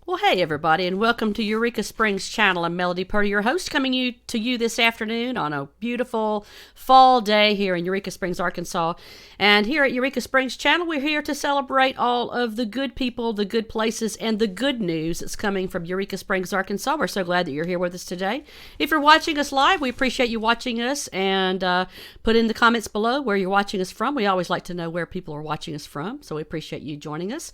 Well, hey, everybody, and welcome to Eureka Springs Channel. I'm Melody Purdy, your host, coming to you this afternoon on a beautiful fall day here in Eureka Springs, Arkansas. And here at Eureka Springs Channel, we're here to celebrate all of the good people, the good places, and the good news that's coming from Eureka Springs, Arkansas. We're so glad that you're here with us today. If you're watching us live, we appreciate you watching us, and put in the comments below where you're watching us from. We always like to know where people are watching us from, so we appreciate you joining us.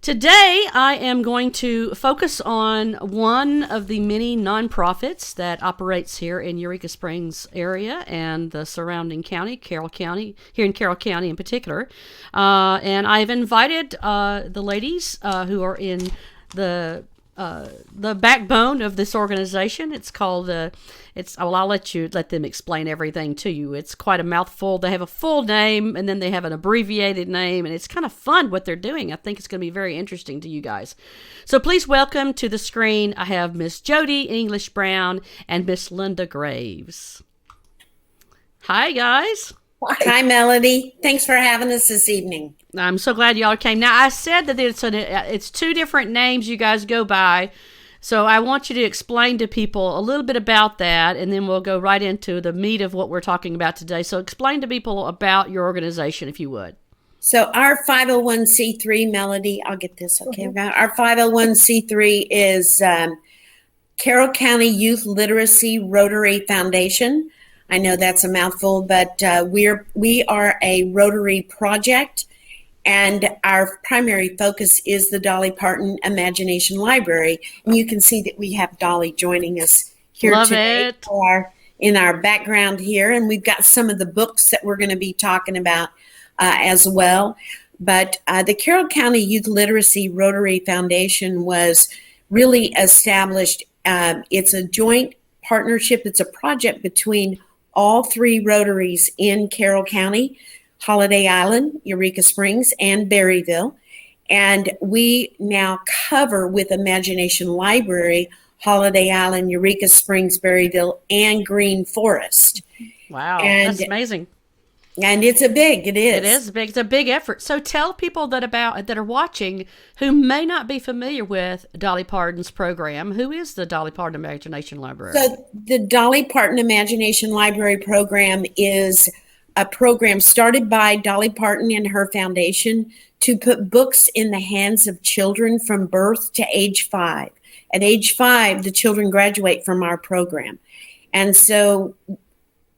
Today, I am going to focus on one of the many nonprofits that operates here in Eureka Springs area and the surrounding county, Carroll County, here in Carroll County in particular. And I've invited the ladies who are in the backbone of this organization. It's called I'll let them explain everything to you. It's quite a mouthful. They have a full name and then they have an abbreviated name, and it's kind of fun what they're doing. I think it's going to be very interesting to you guys. So please welcome to the screen. I have Miss Jody English Brown and Miss Linda Graves. Hi guys. Hi, Melody. Thanks for having us this evening. I'm so glad y'all came. Now, I said that it's two different names you guys go by, so I want you to explain to people a little bit about that, and then we'll go right into the meat of what we're talking about today. So explain to people about your organization, if you would. So our 501c3, Melody, I'll get this, okay? Our 501c3 is Carroll County Youth Literacy Rotary Foundation. I know that's a mouthful, but we are a Rotary project, and our primary focus is the Dolly Parton Imagination Library. And you can see that we have Dolly joining us here today in our background here, and we've got some of the books that we're going to be talking about as well. But the Carroll County Youth Literacy Rotary Foundation was really established. It's a joint partnership. It's a project between all three Rotaries in Carroll County: Holiday Island, Eureka Springs, and Berryville. And we now cover with Imagination Library, Holiday Island, Eureka Springs, Berryville, and Greenforrest. Wow, that's amazing. And it is. It is big. It's a big effort. So tell people that are watching who may not be familiar with Dolly Parton's program. Who is the Dolly Parton Imagination Library? So the Dolly Parton Imagination Library program is a program started by Dolly Parton and her foundation to put books in the hands of children from birth to age 5. At age 5, the children graduate from our program. And so,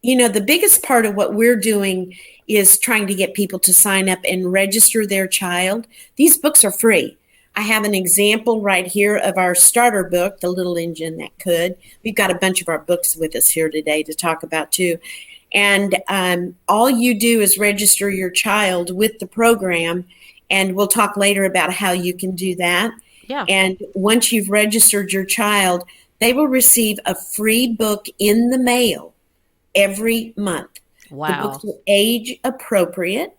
the biggest part of what we're doing is trying to get people to sign up and register their child. These books are free. I have an example right here of our starter book, The Little Engine That Could. We've got a bunch of our books with us here today to talk about too. And all you do is register your child with the program, and we'll talk later about how you can do that. Yeah. And once you've registered your child, they will receive a free book in the mail every month. Wow. The books are age appropriate.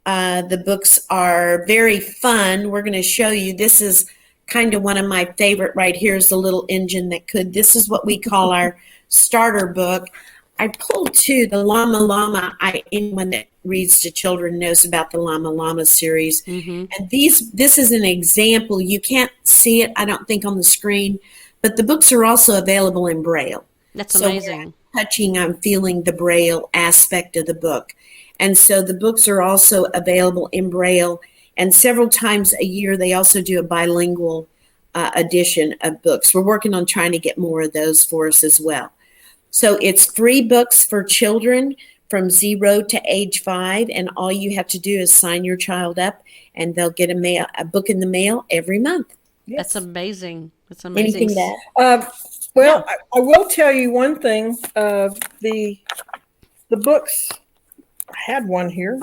The books are very fun. We're going to show you. This is kind of one of my favorite right here is The Little Engine That Could. This is what we call our starter book. I pulled two, the Llama Llama. Anyone that reads to children knows about the Llama Llama series. Mm-hmm. And this is an example. You can't see it, I don't think, on the screen, but the books are also available in Braille. That's amazing. I'm feeling the Braille aspect of the book. And so the books are also available in Braille. And several times a year, they also do a bilingual edition of books. We're working on trying to get more of those for us as well. So it's free books for children from 0 to age 5. And all you have to do is sign your child up, and they'll get a book in the mail every month. Yes. That's amazing. That's amazing. Anything that? Well, yeah. I will tell you one thing. The books, I had one here.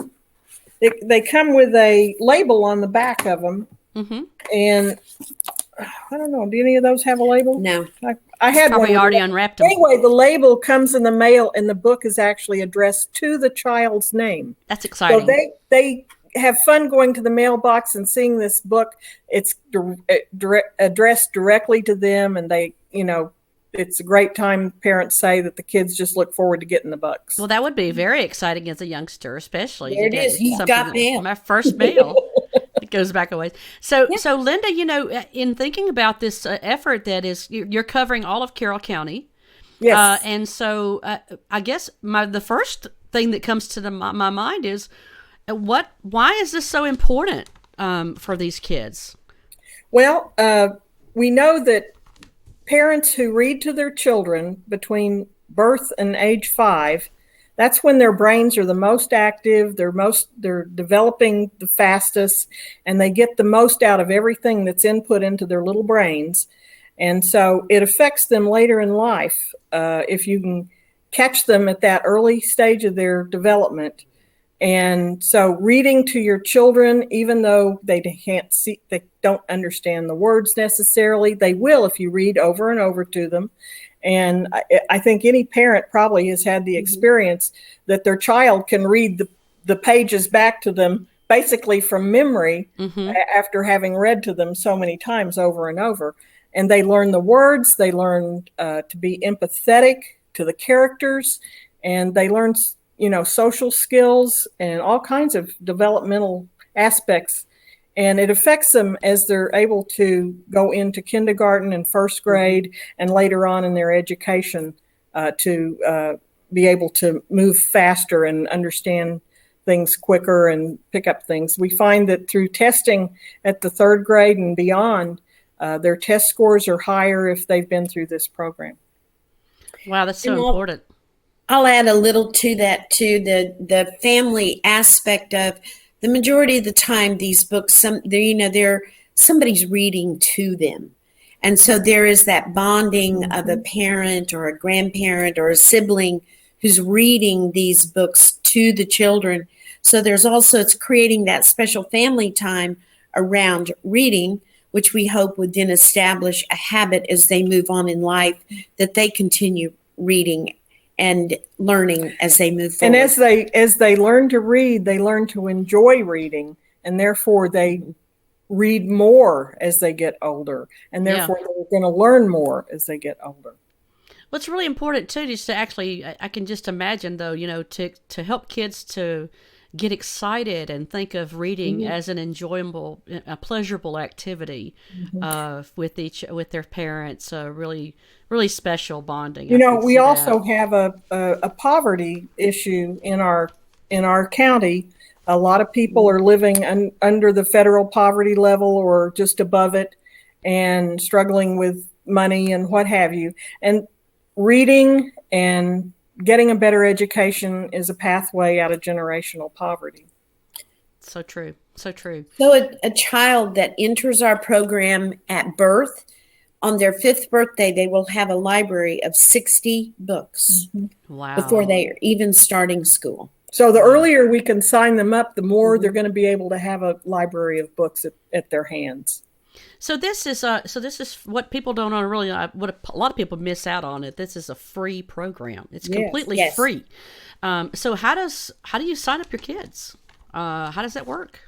They come with a label on the back of them. Mm-hmm. And I don't know. Do any of those have a label? No. I had probably one. Already unwrapped them. Anyway, the label comes in the mail, and the book is actually addressed to the child's name. That's exciting. So they have fun going to the mailbox and seeing this book. It's addressed directly to them, and it's a great time. Parents say that the kids just look forward to getting the books. Well, that would be very exciting as a youngster, especially. There it is. You've got mail. My first mail. goes back a ways. So, Yeah. so Linda, in thinking about this effort that is, you're covering all of Carroll County. Yes. And so I guess the first thing that comes to my mind is why is this so important for these kids? Well, we know that parents who read to their children between birth and age 5, that's when their brains are the most active, they're developing the fastest, and they get the most out of everything that's input into their little brains. And so it affects them later in life. If you can catch them at that early stage of their development. And so reading to your children, even though they don't understand the words necessarily, they will if you read over and over to them. And I think any parent probably has had the experience that their child can read the pages back to them basically from memory after having read to them so many times over and over. And they learn the words, they learn to be empathetic to the characters, and they learn social skills and all kinds of developmental aspects. And it affects them as they're able to go into kindergarten and first grade and later on in their education to be able to move faster and understand things quicker and pick up things. We find that through testing at the 3rd grade and beyond, their test scores are higher if they've been through this program. Wow, that's so important. I'll add a little to that too. The family aspect of the majority of the time, these books, they're somebody's reading to them, and so there is that bonding of a parent or a grandparent or a sibling who's reading these books to the children. So it's creating that special family time around reading, which we hope would then establish a habit as they move on in life that they continue reading and learning as they move forward. And as they learn to read, they learn to enjoy reading, and therefore they read more as they get older, and therefore they're going to learn more as they get older. Well, it's really important too, just to actually, I can just imagine though, to help kids to get excited and think of reading as an enjoyable, a pleasurable activity with their parents. Really, really special bonding. We also have a poverty issue in our county. A lot of people are living under the federal poverty level or just above it, and struggling with money and what have you. And reading and getting a better education is a pathway out of generational poverty. So true. So true. So a child that enters our program at birth, on their 5th birthday, they will have a library of 60 books before they are even starting school. So the earlier we can sign them up, the more they're going to be able to have a library of books at their hands. So this is what people don't know really. What a lot of people miss out on it. This is a free program. It's completely free. So how do you sign up your kids? How does that work?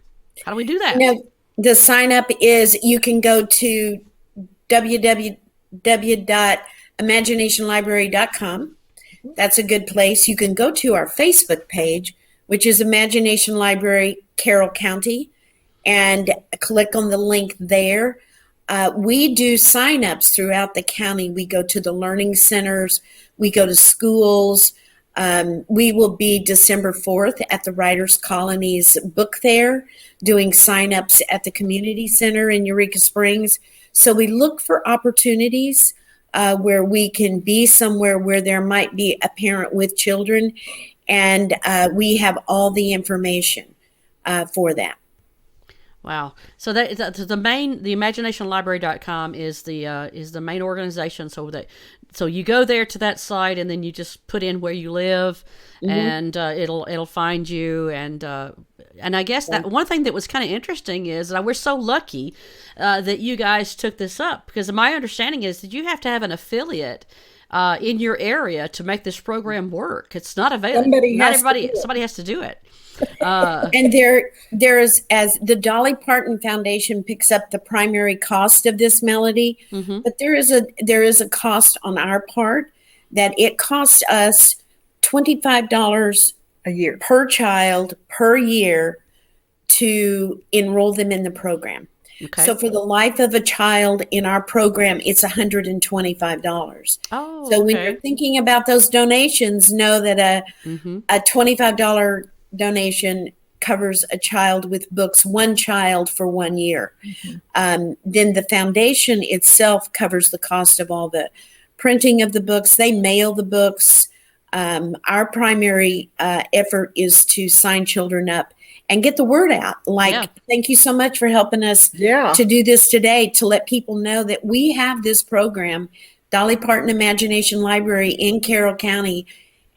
How do we do that? The sign up is, you can go to www.imaginationlibrary.com. That's a good place. You can go to our Facebook page, which is Imagination Library Carroll County, and click on the link there. We do signups throughout the county. We go to the learning centers. We go to schools. We will be December 4th at the Writers Colony's book fair, doing signups at the community center in Eureka Springs. So we look for opportunities where we can be somewhere where there might be a parent with children, and we have all the information for that. Wow. So the imaginationlibrary.com is the main organization. So you go there to that site, and then you just put in where you live, and it'll find you. And I guess that one thing that was kind of interesting is that we're so lucky that you guys took this up, because my understanding is that you have to have an affiliate in your area to make this program work. It's not available. Somebody has to do it. And there is, as the Dolly Parton Foundation picks up the primary cost of this, Melody, but there is a cost on our part that it costs us $25 a year per child per year to enroll them in the program. Okay. So for the life of a child in our program, it's $125. Oh, so when okay. you're thinking about those donations, know that a $25 donation covers a child with books, one child for 1 year. Then the foundation itself covers the cost of all the printing of the books. They mail the books. Our primary effort is to sign children up and get the word out. Thank you so much for helping us to do this today, to let people know that we have this program, Dolly Parton Imagination Library in Carroll County.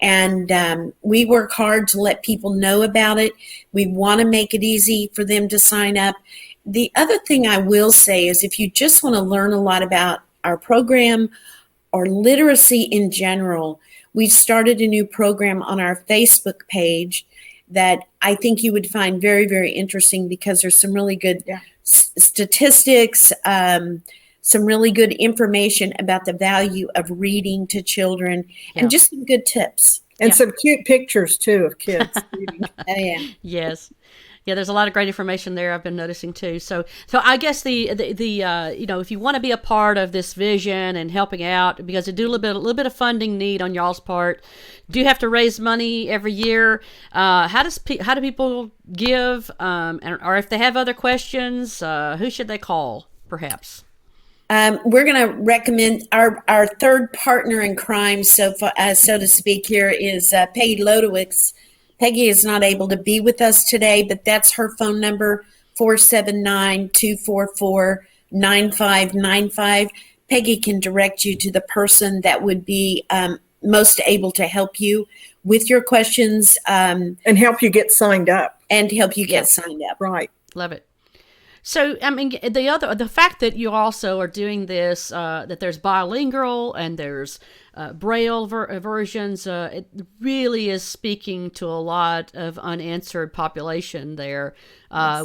And we work hard to let people know about it. We want to make it easy for them to sign up. The other thing I will say is if you just want to learn a lot about our program or literacy in general, we've started a new program on our Facebook page that I think you would find very, very interesting because there's some really good statistics, some really good information about the value of reading to children, and just some good tips. And some cute pictures, too, of kids reading. Yes. Yeah, there's a lot of great information there I've been noticing too. So I guess the if you want to be a part of this vision and helping out, because you do a little bit of funding need on y'all's part, do you have to raise money every year? How do people give? Or if they have other questions, who should they call? Perhaps. We're going to recommend our third partner in crime, so to speak. Here is Peggy Lodowicz. Peggy is not able to be with us today, but that's her phone number, 479-244-9595. Peggy can direct you to the person that would be most able to help you with your questions. And help you get signed up. Right. Love it. So, I mean, the fact that you also are doing this, that there's bilingual and there's Braille versions, it really is speaking to a lot of unanswered population there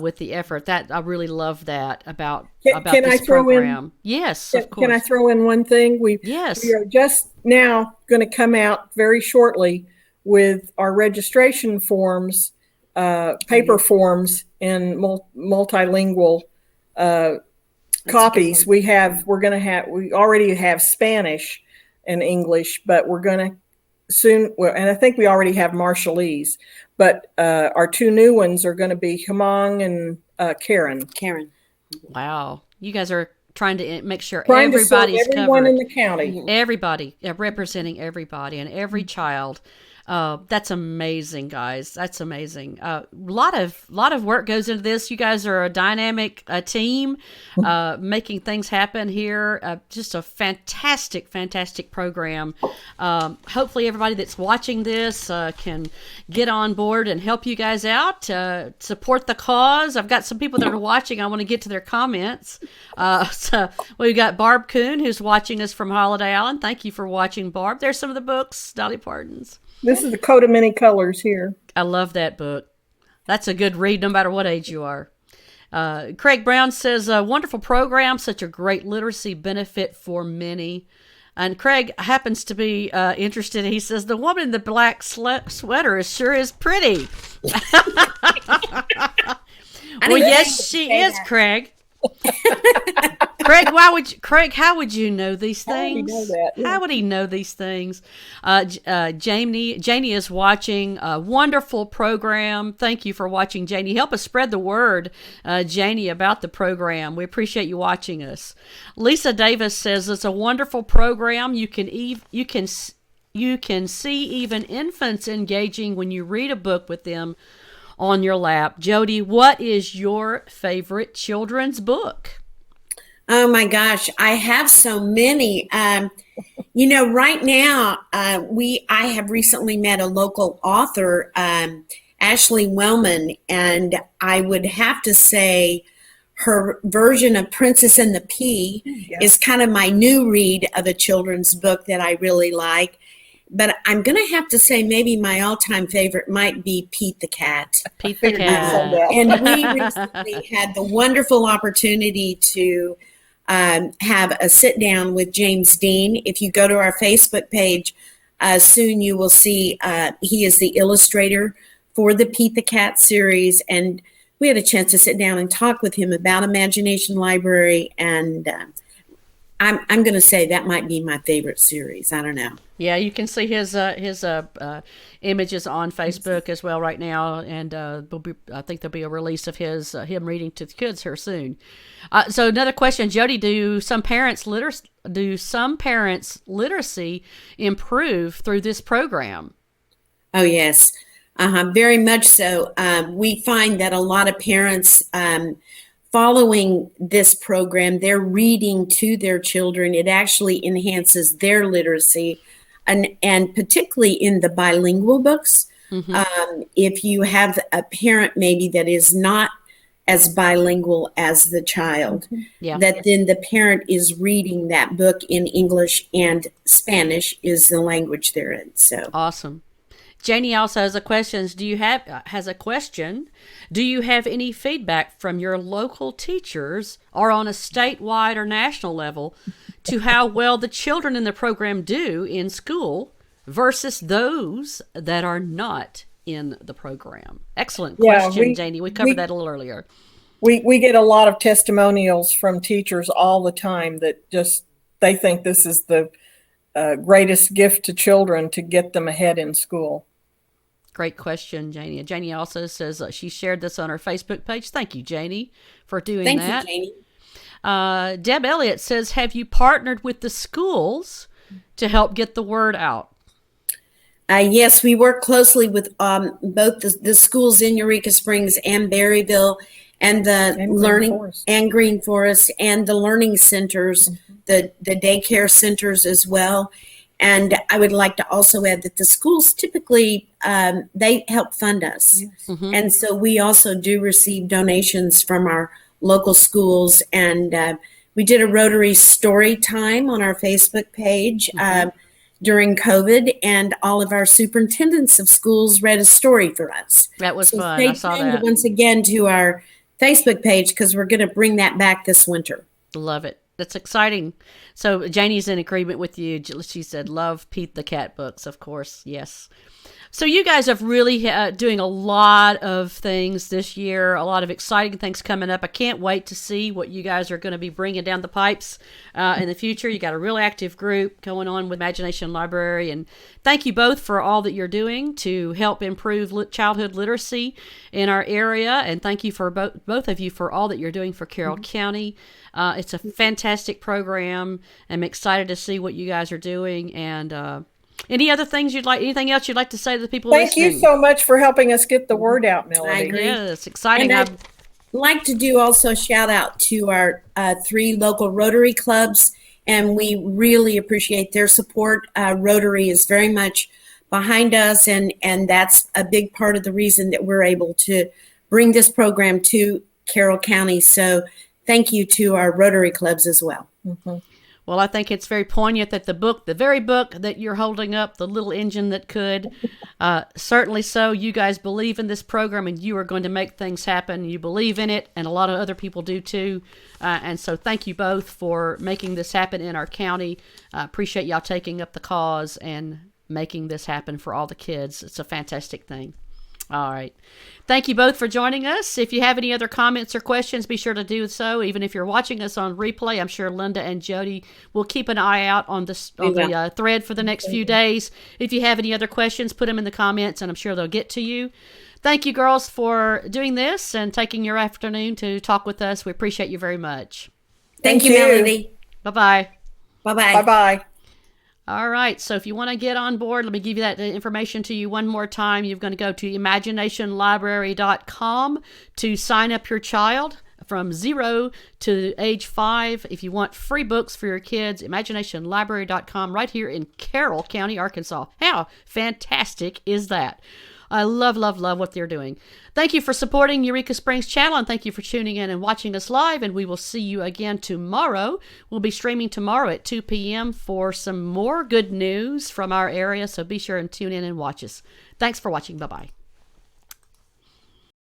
with the effort. That I really love that about this program. Yes, of course. Can I throw in one thing? We are just now going to come out very shortly with our registration forms, paper forms in multilingual copies. We already have Spanish and English, but we're going to soon, and I think we already have Marshallese, but our two new ones are going to be Hmong and Karen. Wow. You guys are trying to make sure everybody's covered. Everyone in the county. Everybody, representing everybody and every child. That's amazing, guys. That's amazing. Lot of work goes into this. You guys are a dynamic team, making things happen here. Just a fantastic program. Hopefully everybody that's watching this can get on board and help you guys out, support the cause. I've got some people that are watching. I want to get to their comments. So we've got Barb Kuhn, who's watching us from Holiday Island. Thank you for watching, Barb. There's some of the books, Dolly Parton's. This is the Coat of Many Colors here. I love that book. That's a good read no matter what age you are. Craig Brown says, wonderful program, such a great literacy benefit for many. And Craig happens to be interested. He says, the woman in the black sweater sure is pretty. Well, yes, she is, Craig. Craig, how would you know these things? How would he know these things? Janie is watching a wonderful program. Thank you for watching, Janie. Help us spread the word, Janie, about the program. We appreciate you watching us. Lisa Davis says it's a wonderful program. You can see even infants engaging when you read a book with them on your lap. Jody, what is your favorite children's book? Oh my gosh, I have so many. Right now, I have recently met a local author, Ashley Wellman, and I would have to say her version of Princess and the Pea is kind of my new read of a children's book that I really like. But I'm going to have to say maybe my all-time favorite might be Pete the Cat. Pete the Cat. And we recently had the wonderful opportunity to have a sit-down with James Dean. If you go to our Facebook page, soon you will see he is the illustrator for the Pete the Cat series. And we had a chance to sit down and talk with him about Imagination Library, and I'm going to say that might be my favorite series. I don't know. Yeah, you can see his images on Facebook as well right now, and I think there'll be a release of him reading to the kids here soon. So another question, Jody: Do some parents' literacy improve through this program? Oh yes, very much so. We find that a lot of parents, following this program, they're reading to their children. It actually enhances their literacy, and particularly in the bilingual books. If you have a parent maybe that is not as bilingual as the child, that then the parent is reading that book in English, and Spanish is the language they're in. So awesome. Janie also has a question. Do you have any feedback from your local teachers or on a statewide or national level to how well the children in the program do in school versus those that are not in the program? Excellent question, Janie. We covered that a little earlier. We get a lot of testimonials from teachers all the time that just, they think this is the greatest gift to children to get them ahead in school. Great question, Janie. Janie also says she shared this on her Facebook page. Thank you, Janie, for doing that. Thank you, Janie. Deb Elliott says, have you partnered with the schools to help get the word out? Yes, we work closely with both the schools in Eureka Springs and Berryville, and the learning and Greenforrest, and the learning centers, the daycare centers as well. And I would like to also add that the schools typically, they help fund us. Yes. And so we also do receive donations from our local schools. And we did a Rotary story time on our Facebook page during COVID, and all of our superintendents of schools read a story for us. That was so fun. Stay I saw tuned that. Once again to our Facebook page, because we're going to bring that back this winter. Love it. That's exciting. So Janie's in agreement with you. She said, love Pete the Cat books, of course. Yes. So you guys have really doing a lot of things this year, a lot of exciting things coming up. I can't wait to see what you guys are going to be bringing down the pipes in the future. You got a real active group going on with Imagination Library. And thank you both for all that you're doing to help improve childhood literacy in our area. And thank you for both of you for all that you're doing for Carroll County. It's a fantastic program. I'm excited to see what you guys are doing. And anything else you'd like to say to the people listening? Thank you so much for helping us get the word out, Melody. I agree. Yeah, it's exciting. And I'd like to do also a shout out to our 3 local Rotary clubs, and we really appreciate their support. Rotary is very much behind us, and that's a big part of the reason that we're able to bring this program to Carroll County. So thank you to our Rotary clubs as well. Well, I think it's very poignant that the very book that you're holding up, The Little Engine That Could, certainly so. You guys believe in this program, and you are going to make things happen. You believe in it, and a lot of other people do too. And so thank you both for making this happen in our county. Appreciate y'all taking up the cause and making this happen for all the kids. It's a fantastic thing. All right. Thank you both for joining us. If you have any other comments or questions, be sure to do so. Even if you're watching us on replay, I'm sure Linda and Jody will keep an eye out on the thread for the next few days. If you have any other questions, put them in the comments, and I'm sure they'll get to you. Thank you, girls, for doing this and taking your afternoon to talk with us. We appreciate you very much. Thank you, Melody. Bye-bye. Bye-bye. Bye-bye. All right, so if you want to get on board, let me give you that information to you one more time. You're going to go to imaginationlibrary.com to sign up your child from 0 to age 5. If you want free books for your kids, imaginationlibrary.com right here in Carroll County, Arkansas. How fantastic is that? I love, love, love what they're doing. Thank you for supporting Eureka Springs Channel, and thank you for tuning in and watching us live, and we will see you again tomorrow. We'll be streaming tomorrow at 2 p.m. for some more good news from our area, so be sure and tune in and watch us. Thanks for watching. Bye-bye.